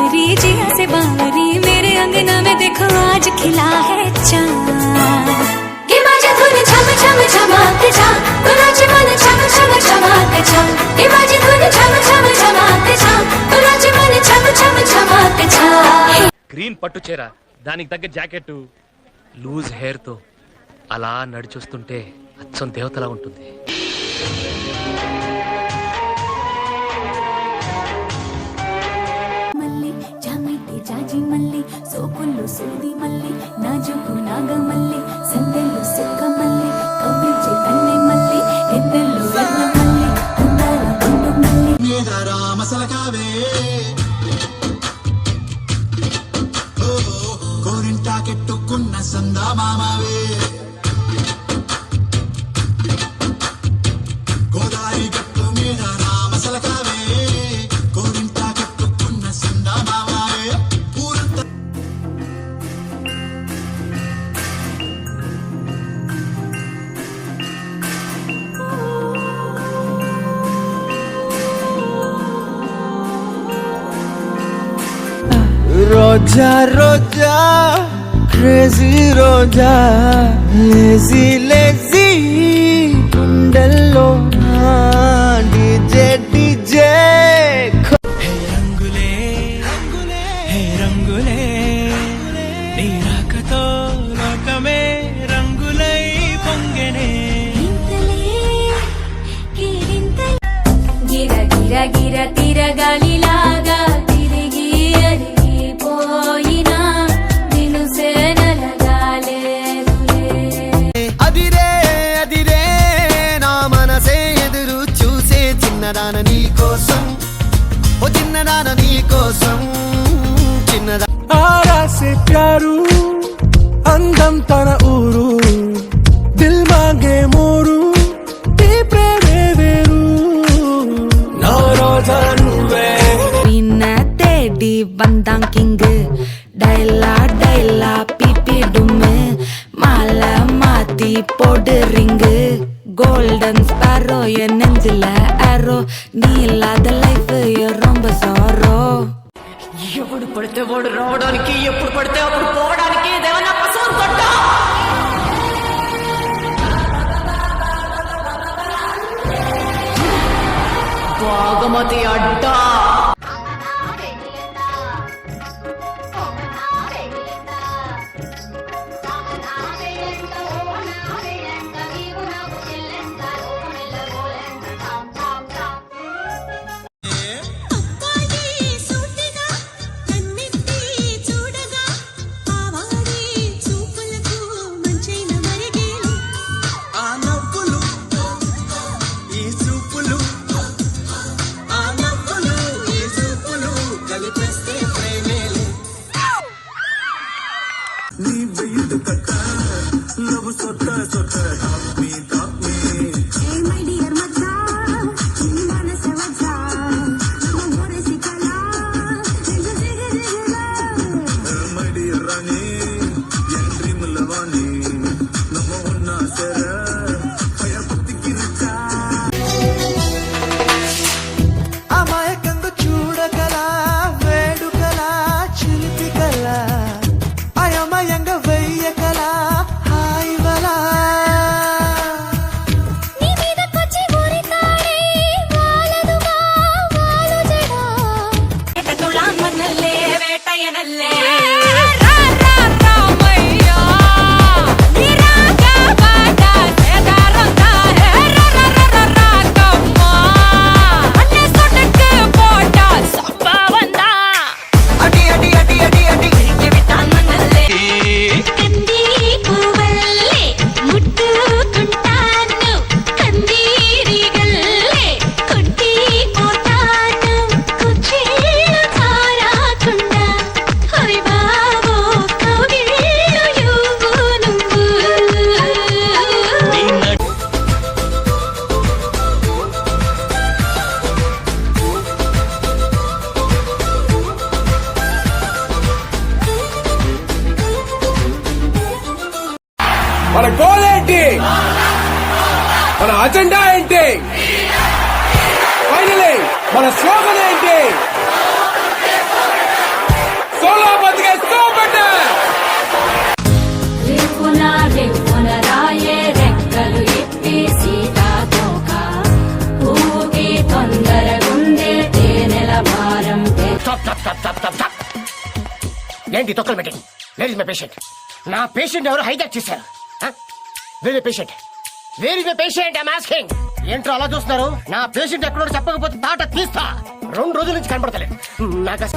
सावरी जिया से बावरी मेरे अंगना में देखो आज खिला है चांद कि माझ्या धुन छम छम छमाते छा कुणाचे मन छम छम छमाते छा कि माझी धुन छम छम छमाते छा कुणाचे मन छम छम छमाते छा గ్రీన్ పట్టు చీర దానికి తగ్గ జాకెట్ లూజ్ హెయిర్ తో అలా నడిచొస్తుంటే అచ్చం దేవతలా ఉంటుంది. మల్లి జామిటి జాజి మల్లి సోకులు సూది మల్లి నాజుకు నాగమల్లి సందెల్లు సుక్క మల్లి కవ్వించే కన్నె మల్లి ఎన్నెల్లు ఎర్ర మల్లి అందాల గుండు మల్లి నీదరా మసలకావే కోరింటా కెట్టుకున్న సందా మామవే గోదారి గట్టు మీద రామసలకావే కోరింటా కెట్టుకున్న సందా మామవే ఊరంతా రోజా రోజా క్రేజీ రోజా లేజీ లేజీ గుండెల్లో డీజే డీజే హే రంగులే రంగులే హే రంగులే నీ రాకతో లోకమే రంగులై పొంగెనే గిర గిర గిర తిరగాలిలాగా తిరిగి అరిగిపోయినా దినుసే నలగాలేదులే అదిరే అదిరే నా మనసే ఎదురు చూసే చిన్నదాన నీ కోసం ఓ చిన్నదాన నీ కోసం చిన్నదా ఆరాసే ప్యారు అందం తన ఊరు దిల్ మాంగే మోరు ఈ ప్రేమే వేరు నా రోజా నువ్వే பின்ன தேடி வந்தான் கிங்கு டைலா டைலா பிபி டும்மு மாலை மாத்தி போடு ரிங்கு கோல்டன் ஸ்பாரோ என் நெஞ்சில ஆரோ நீ இல்லாத லைஃப் ரொம்ப సారో ఎప్పుడు పడితే వాడు రావడానికి ఎప్పుడు పడితే అప్పుడు పోవడానికి దేవనా పశువులు కొట్ట బాగమతి అడ్డా ఆ నవ్వులు ఈ చూపులు ఆ నవ్వులు ఈ చూపులు కలిపేస్తే ప్రేమేలే నీ వెయ్యి కట్ట లవ్ సొట్ట సొట్ట టాప్ మీ Hey my dear మచ్చా చిన్న సవచ్చా మోరే సికలా జిగజిగజిగలా మడి రాణి ఎంట్రీ ములవాణి నమో ఉన్నా సర ఫయర్ పుట్టికిరిచా అమాయకంగా చూడగల వేడుకల చిలిపికల అయమయంగా వెయ్యకల హాయివల నీ మీద కొచ్చి ఊరితాడే వాలదుగా వాలు జడా ఎటతులా మనల్లే వేటయనల్లే రా రా రామయ్యా నిరాగా బాట సేదారంగా హే రా రా రా రా కమ్మ అన్నే సొటకే పోట సబ్బవందా అడి అడి అడి అడి అడి విటామనల్లే కంది పూవల్లే ముట్టుకుంటాను కందీరిగల్లే కొట్టి పోతాను కుచ్చిళ్ళు తారాకుండా హరి బాబో కౌగిళ్ళు నువ్వు మన గోల్ ఏంటి, మన అజెండా ఏంటి, ఫైనలీ మన స్లోగన్ ఏంటి? ఏంటి తొక్కలు meeting? Where is my patient? నా పేషెంట్ ఎవరు హైజాక్ చేశారు? Where patient? Where is my patient? I'm asking. ఏంట్రా అలా చూస్తున్నారు? నా పేషెంట్ ఎక్కడో చెప్పకపోతే తాట తీస్తా. 2 రోజుల నుంచి కనపడతలేదు నాకు.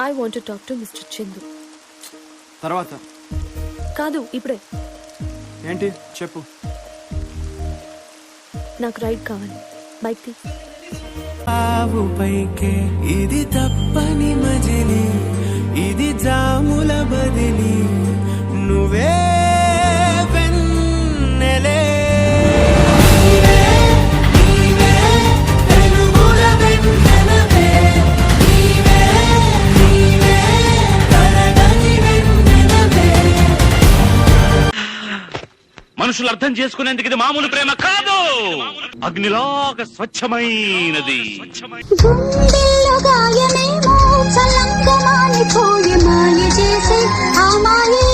I want to talk to Mr. Chindu. తర్వాత కాదు ఇప్పుడే. ఏంటి చెప్పు. నాకు రైడ్ కావాలి. బైక్ తీ. ఆవు పైకే ఇది తప్పని మజిలి, ఇది జాముల బదిలి, నువ్వే వెన్నెలే. నీవే వెలుగుల వెన్నెలవే, నీవే నీవే తరగని వెన్నెలవే. మనుషులు అర్థం చేసుకునేందుకు ఇది మామూలు ప్రేమ కాదు, అగ్నిలాగా స్వచ్ఛమైనది. గుండెల్లో గాయమేమో చల్లంగా మానిపోయి మాయ చేసే ఆ మాయే